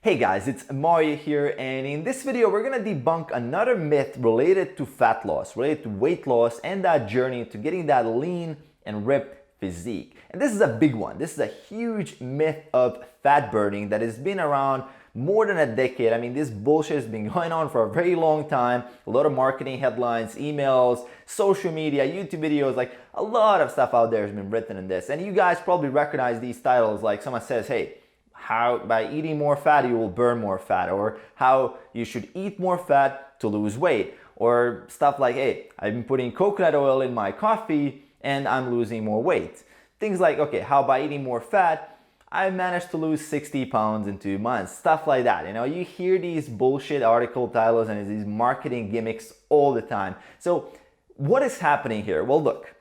Hey guys, it's Mario here, and in this video we're gonna debunk another myth related to fat loss, related to weight loss and that journey to getting that lean and ripped physique. And this is a big one. This is a huge myth of fat burning that has been around more than a decade. I mean, this bullshit has been going on for a very long time. A lot of marketing headlines, emails, social media, YouTube videos, like a lot of stuff out there has been written in this. And you guys probably recognize these titles, like someone says, hey, how by eating more fat you will burn more fat, or how you should eat more fat to lose weight, or stuff like, hey, I've been putting coconut oil in my coffee and I'm losing more weight. Things like, okay, how by eating more fat I managed to lose 60 pounds in 2 months. Stuff like that. You know, you hear these bullshit article titles and these marketing gimmicks all the time. So what is happening here? Well, look,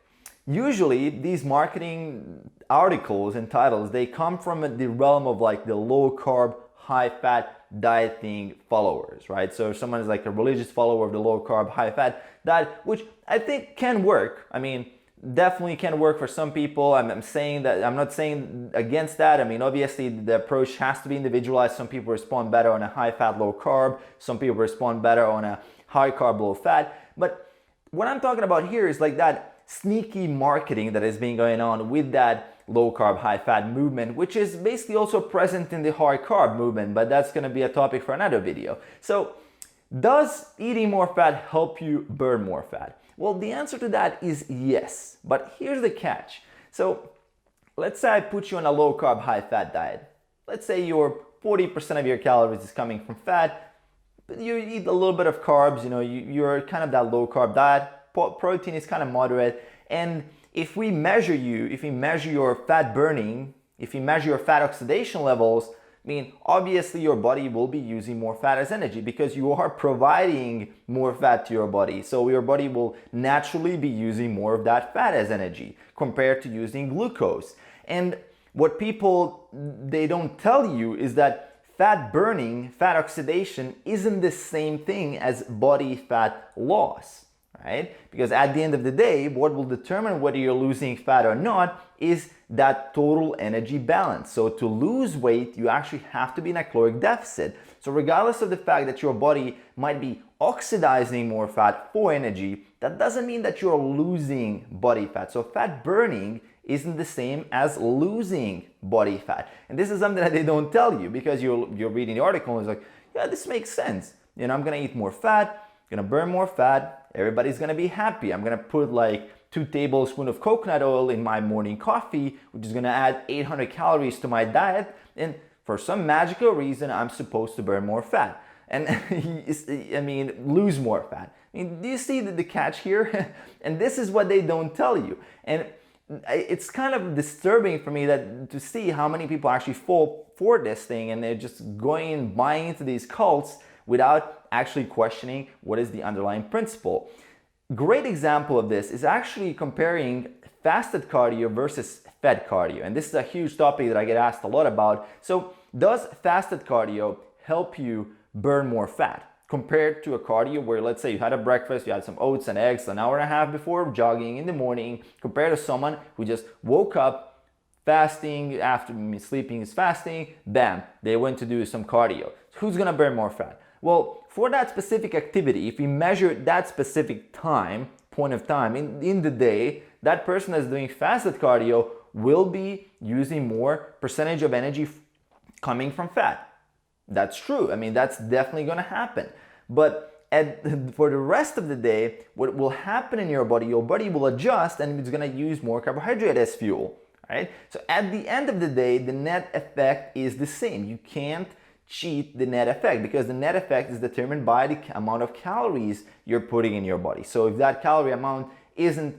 usually these marketing articles and titles, they come from the realm of like the low carb, high fat dieting followers, right? So if someone is like a religious follower of the low carb, high fat diet, which I think can work. I mean, definitely can work for some people. I'm saying that, I'm not saying against that. I mean, obviously the approach has to be individualized. Some people respond better on a high fat, low carb. Some people respond better on a high carb, low fat. But what I'm talking about here is like that sneaky marketing that has been going on with that low carb, high fat movement, which is basically also present in the high carb movement, but that's going to be a topic for another video. So does eating more fat help you burn more fat? Well, the answer to that is yes, but here's the catch. So let's say I put you on a low carb, high fat diet. Let's say your 40% of your calories is coming from fat, but you eat a little bit of carbs, you know, you're kind of that low carb diet, protein is kind of moderate, and if we measure you, if we measure your fat burning, if we measure your fat oxidation levels, I mean, obviously your body will be using more fat as energy because you are providing more fat to your body. So your body will naturally be using more of that fat as energy compared to using glucose. And what people, they don't tell you is that fat burning, fat oxidation isn't the same thing as body fat loss. Right? Because at the end of the day, what will determine whether you're losing fat or not is that total energy balance. So to lose weight, you actually have to be in a caloric deficit. So regardless of the fact that your body might be oxidizing more fat for energy, that doesn't mean that you're losing body fat. So fat burning isn't the same as losing body fat. And this is something that they don't tell you because you're reading the article and it's like, yeah, this makes sense. You know, I'm gonna eat more fat, gonna burn more fat, everybody's gonna be happy. I'm gonna put like 2 tablespoons of coconut oil in my morning coffee, which is gonna add 800 calories to my diet, and for some magical reason, I'm supposed to burn more fat. And I mean, lose more fat. I mean, do you see the catch here? And this is what they don't tell you. And it's kind of disturbing for me that to see how many people actually fall for this thing and they're just going and buying into these cults without actually questioning what is the underlying principle. Great example of this is actually comparing fasted cardio versus fed cardio. And this is a huge topic that I get asked a lot about. So does fasted cardio help you burn more fat compared to a cardio where, let's say you had a breakfast, you had some oats and eggs an hour and a half before jogging in the morning, compared to someone who just woke up fasting, after sleeping is fasting, bam, they went to do some cardio. Who's gonna burn more fat? Well, for that specific activity, if we measure that specific point of time in the day, that person that's doing fasted cardio will be using more percentage of energy coming from fat. That's true. I mean, that's definitely going to happen. But for the rest of the day, what will happen in your body will adjust and it's going to use more carbohydrate as fuel. Right? So at the end of the day, the net effect is the same. You can't cheat the net effect because the net effect is determined by the amount of calories you're putting in your body. So if that calorie amount isn't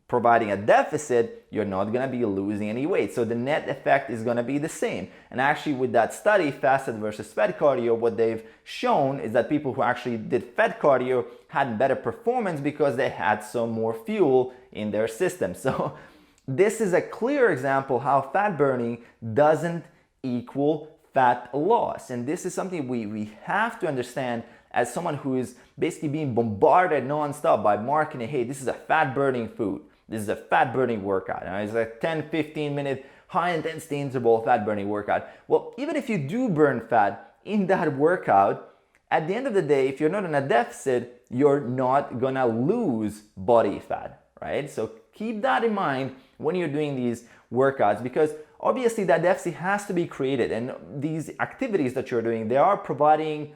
providing a deficit, you're not going to be losing any weight. So the net effect is going to be the same. And actually with that study, fasted versus fed cardio, what they've shown is that people who actually did fed cardio had better performance because they had some more fuel in their system. So this is a clear example how fat burning doesn't equal fat loss. And this is something we have to understand as someone who is basically being bombarded nonstop by marketing. Hey, this is a fat burning food. This is a fat burning workout. It's a 10-15 minute high intensity interval fat burning workout. Well, even if you do burn fat, in that workout, at the end of the day, if you're not in a deficit, you're not gonna lose body fat, right? So keep that in mind when you're doing these workouts, because obviously that deficit has to be created, and these activities that you're doing, they are providing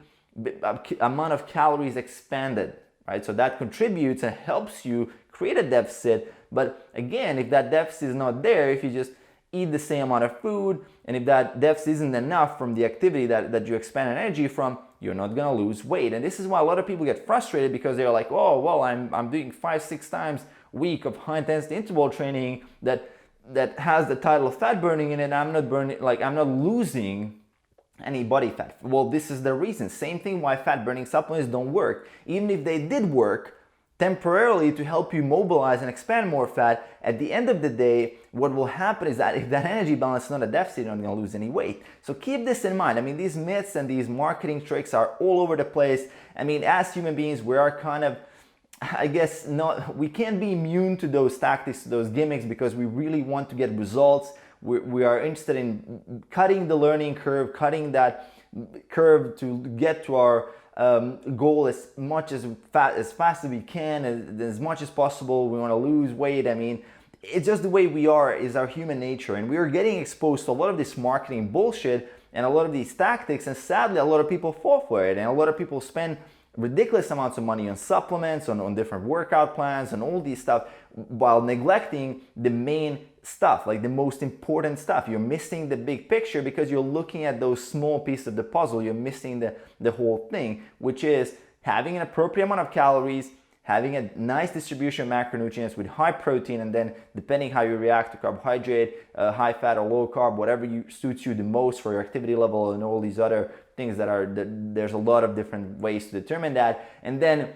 amount of calories expanded, right? So that contributes and helps you create a deficit. But again, if that deficit is not there, if you just eat the same amount of food, and if that deficit isn't enough from the activity that you expend energy from, you're not gonna lose weight. And this is why a lot of people get frustrated, because they're like, oh, well, I'm doing 5-6 times a week of high intensity interval training that has the title of fat burning in it. I'm not losing any body fat. Well, this is the reason. Same thing why fat burning supplements don't work. Even if they did work temporarily to help you mobilize and expand more fat, at the end of the day, what will happen is that if that energy balance is not a deficit, you're not going to lose any weight. So keep this in mind. I mean, these myths and these marketing tricks are all over the place. I mean, as human beings, we are kind of, I guess, we can't be immune to those tactics, to those gimmicks, because we really want to get results. We are interested in cutting the learning curve, cutting that curve to get to our goal as fast as we can, as much as possible. We want to lose weight. I mean, it's just the way we are, is our human nature, and we are getting exposed to a lot of this marketing bullshit and a lot of these tactics, and sadly a lot of people fall for it, and a lot of people spend ridiculous amounts of money on supplements, on different workout plans and all these stuff, while neglecting the main stuff, like the most important stuff. You're missing the big picture because you're looking at those small pieces of the puzzle. You're missing the whole thing, which is having an appropriate amount of calories, having a nice distribution of macronutrients with high protein, and then depending how you react to carbohydrate, high fat or low carb, whatever suits you the most for your activity level, and all these other things there's a lot of different ways to determine that. And then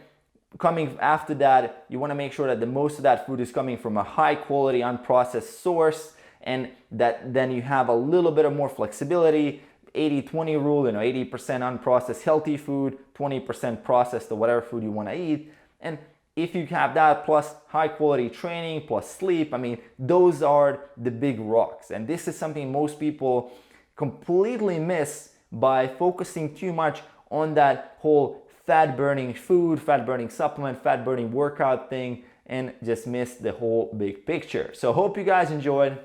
coming after that, you want to make sure that the most of that food is coming from a high quality unprocessed source, and that then you have a little bit of more flexibility. 80-20 rule, 80% unprocessed healthy food, 20% processed or whatever food you want to eat. And if you have that plus high quality training plus sleep, I mean, those are the big rocks. And this is something most people completely miss by focusing too much on that whole fat burning food, fat burning supplement, fat burning workout thing, and just miss the whole big picture. So hope you guys enjoyed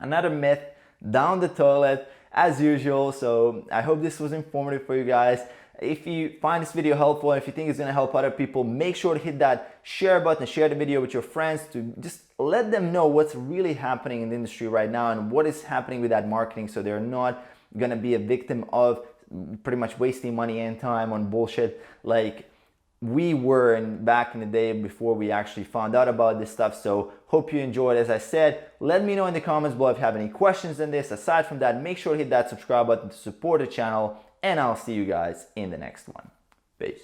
another myth down the toilet as usual. So I hope this was informative for you guys. If you find this video helpful, and if you think it's going to help other people, make sure to hit that share button, share the video with your friends, to just let them know what's really happening in the industry right now and what is happening with that marketing, so they're not going to be a victim of pretty much wasting money and time on bullshit like we were back in the day before we actually found out about this stuff. So hope you enjoyed. As I said, let me know in the comments below if you have any questions on this. Aside from that, make sure to hit that subscribe button to support the channel, and I'll see you guys in the next one. Peace.